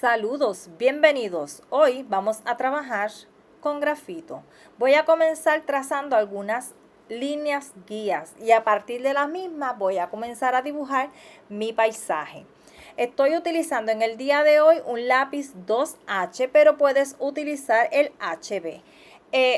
Saludos, bienvenidos. Hoy vamos a trabajar con grafito. Voy a comenzar trazando algunas líneas guías y a partir de las mismas voy a comenzar a dibujar mi paisaje. Estoy utilizando en el día de hoy un lápiz 2H, pero puedes utilizar el HB.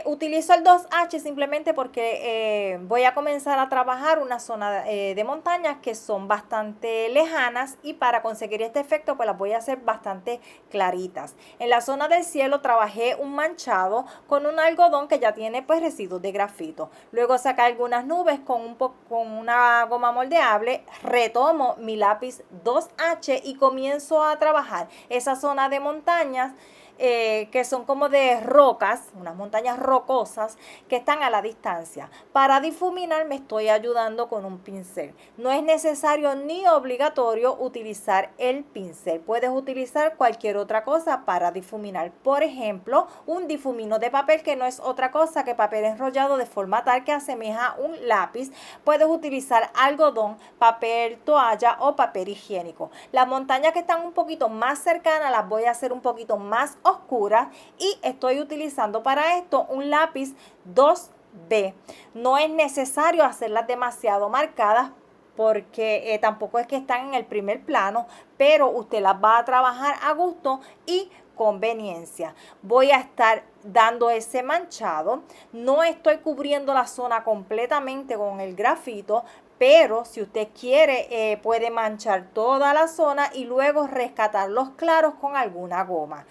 Utilizo el 2H simplemente porque voy a comenzar a trabajar una zona de montañas que son bastante lejanas y para conseguir este efecto pues las voy a hacer bastante claritas. En la zona del cielo trabajé un manchado con un algodón que ya tiene pues residuos de grafito. Luego saqué algunas nubes con una goma moldeable, retomo mi lápiz 2H y comienzo a trabajar esa zona de montañas que son como de rocas, unas montañas rocosas que están a la distancia. Para difuminar me estoy ayudando con un pincel. No es necesario ni obligatorio utilizar el pincel. Puedes utilizar cualquier otra cosa para difuminar. Por ejemplo, un difumino de papel que no es otra cosa que papel enrollado de forma tal que asemeja un lápiz. Puedes utilizar algodón, papel toalla o papel higiénico. Las montañas que están un poquito más cercanas las voy a hacer un poquito más oscuras y estoy utilizando para esto un lápiz 2B. No es necesario hacerlas demasiado marcadas porque tampoco es que están en el primer plano, pero usted las va a trabajar a gusto y conveniencia. Voy a estar dando ese manchado. No estoy cubriendo la zona completamente con el grafito, pero si usted quiere puede manchar toda la zona y luego rescatar los claros con alguna goma.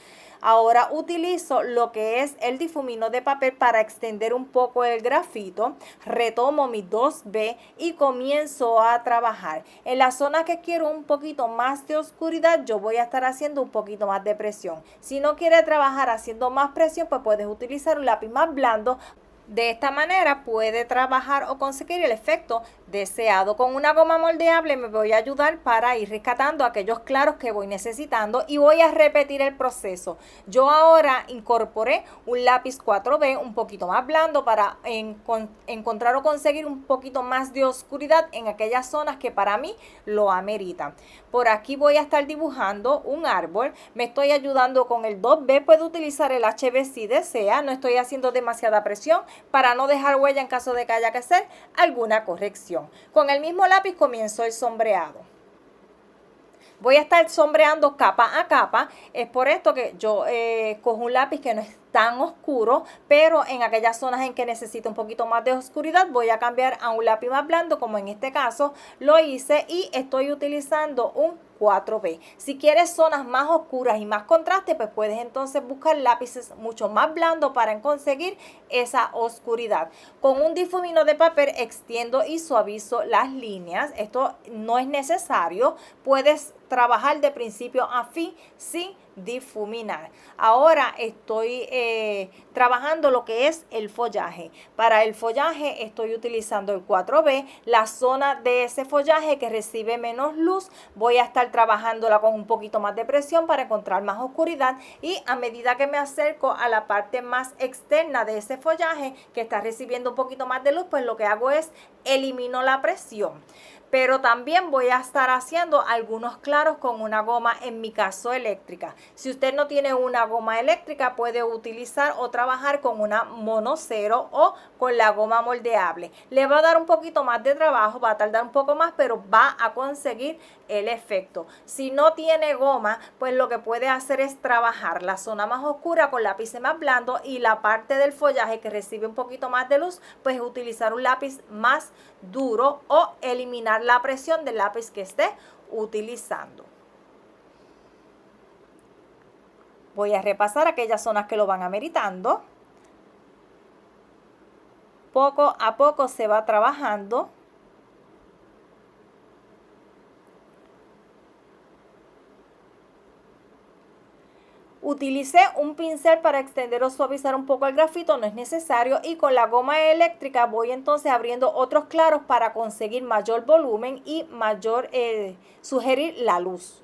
Ahora utilizo lo que es el difumino de papel para extender un poco el grafito. Retomo mi 2B y comienzo a trabajar. En la zona que quiero un poquito más de oscuridad, yo voy a estar haciendo un poquito más de presión. Si no quiere trabajar haciendo más presión, pues puedes utilizar un lápiz más blando. De esta manera puede trabajar o conseguir el efecto deseado. Con una goma moldeable me voy a ayudar para ir rescatando aquellos claros que voy necesitando y voy a repetir el proceso. Yo ahora incorporé un lápiz 4B un poquito más blando para encontrar o conseguir un poquito más de oscuridad en aquellas zonas que para mí lo ameritan. Por aquí voy a estar dibujando un árbol. Me estoy ayudando con el 2B. Puedo utilizar el HB si desea. No estoy haciendo demasiada presión para no dejar huella en caso de que haya que hacer alguna corrección. Con el mismo lápiz comienzo el sombreado. Voy a estar sombreando capa a capa. Es por esto que yo cojo un lápiz que no es tan oscuro, pero en aquellas zonas en que necesito un poquito más de oscuridad voy a cambiar a un lápiz más blando, como en este caso lo hice, y estoy utilizando un 4B. Si quieres zonas más oscuras y más contraste, pues puedes entonces buscar lápices mucho más blandos para conseguir esa oscuridad. Con un difumino de papel extiendo y suavizo las líneas. Esto no es necesario. Puedes trabajar de principio a fin sin difuminar. Ahora estoy trabajando lo que es el follaje. Para el follaje estoy utilizando el 4B. La zona de ese follaje que recibe menos luz voy a estar trabajándola con un poquito más de presión para encontrar más oscuridad, y a medida que me acerco a la parte más externa de ese follaje que está recibiendo un poquito más de luz, pues lo que hago es elimino la presión. Pero también voy a estar haciendo algunos claros con una goma, en mi caso eléctrica. Si usted no tiene una goma eléctrica, puede utilizar o trabajar con una monocero o con la goma moldeable. Le va a dar un poquito más de trabajo, va a tardar un poco más, pero va a conseguir el efecto. Si no tiene goma, pues lo que puede hacer es trabajar la zona más oscura con lápiz más blando y la parte del follaje que recibe un poquito más de luz, pues utilizar un lápiz más duro o eliminar la presión del lápiz que esté utilizando. Voy a repasar aquellas zonas que lo van ameritando. Poco a poco se va trabajando. Utilicé un pincel para extender o suavizar un poco el grafito, no es necesario, y con la goma eléctrica voy entonces abriendo otros claros para conseguir mayor volumen y mayor sugerir la luz.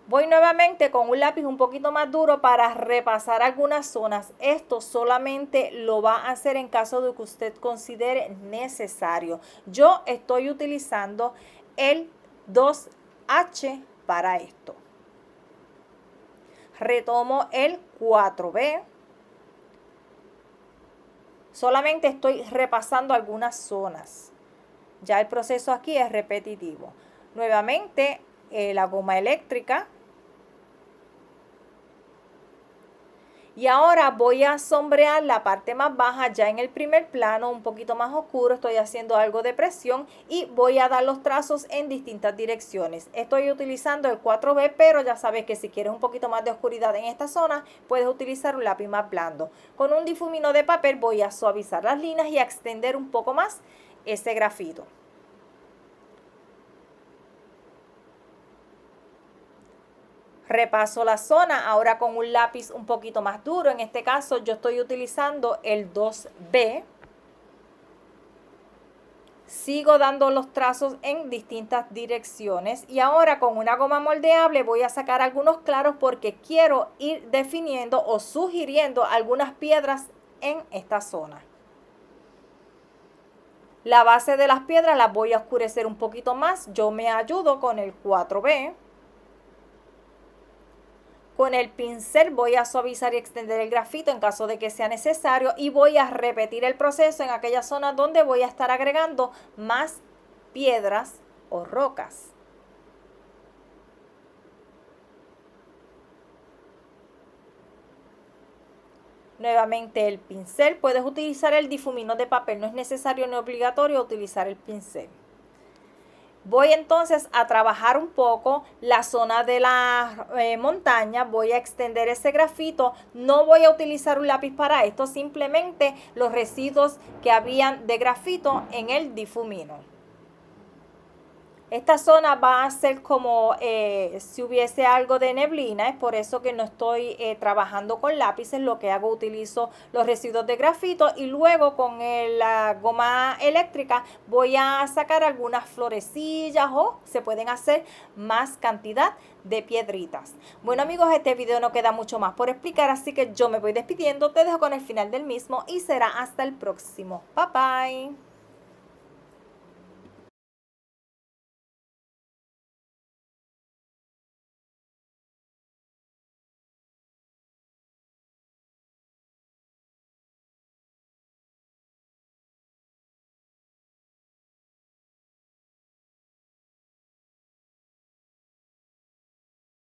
Voy nuevamente con un lápiz un poquito más duro para repasar algunas zonas. Esto solamente lo va a hacer en caso de que usted considere necesario. Yo estoy utilizando el 2H para esto. Retomo el 4B. Solamente estoy repasando algunas zonas. Ya el proceso aquí es repetitivo. Nuevamente la goma eléctrica. Y ahora voy a sombrear la parte más baja ya en el primer plano, un poquito más oscuro. Estoy haciendo algo de presión y voy a dar los trazos en distintas direcciones. Estoy utilizando el 4B, pero ya sabes que si quieres un poquito más de oscuridad en esta zona, puedes utilizar un lápiz más blando. Con un difumino de papel voy a suavizar las líneas y a extender un poco más ese grafito. Repaso la zona ahora con un lápiz un poquito más duro. En este caso yo estoy utilizando el 2B. Sigo dando los trazos en distintas direcciones. Y ahora con una goma moldeable voy a sacar algunos claros porque quiero ir definiendo o sugiriendo algunas piedras en esta zona. La base de las piedras las voy a oscurecer un poquito más. Yo me ayudo con el 4B. Con el pincel voy a suavizar y extender el grafito en caso de que sea necesario y voy a repetir el proceso en aquella zona donde voy a estar agregando más piedras o rocas. Nuevamente el pincel, puedes utilizar el difumino de papel, no es necesario ni obligatorio utilizar el pincel. Voy entonces a trabajar un poco la zona de la montaña, voy a extender ese grafito, no voy a utilizar un lápiz para esto, simplemente los residuos que habían de grafito en el difumino. Esta zona va a ser como si hubiese algo de neblina, es por eso que no estoy trabajando con lápices. Lo que hago, utilizo los residuos de grafito y luego con la goma eléctrica voy a sacar algunas florecillas o se pueden hacer más cantidad de piedritas. Bueno amigos, este video no queda mucho más por explicar, así que yo me voy despidiendo, te dejo con el final del mismo y será hasta el próximo. Bye bye.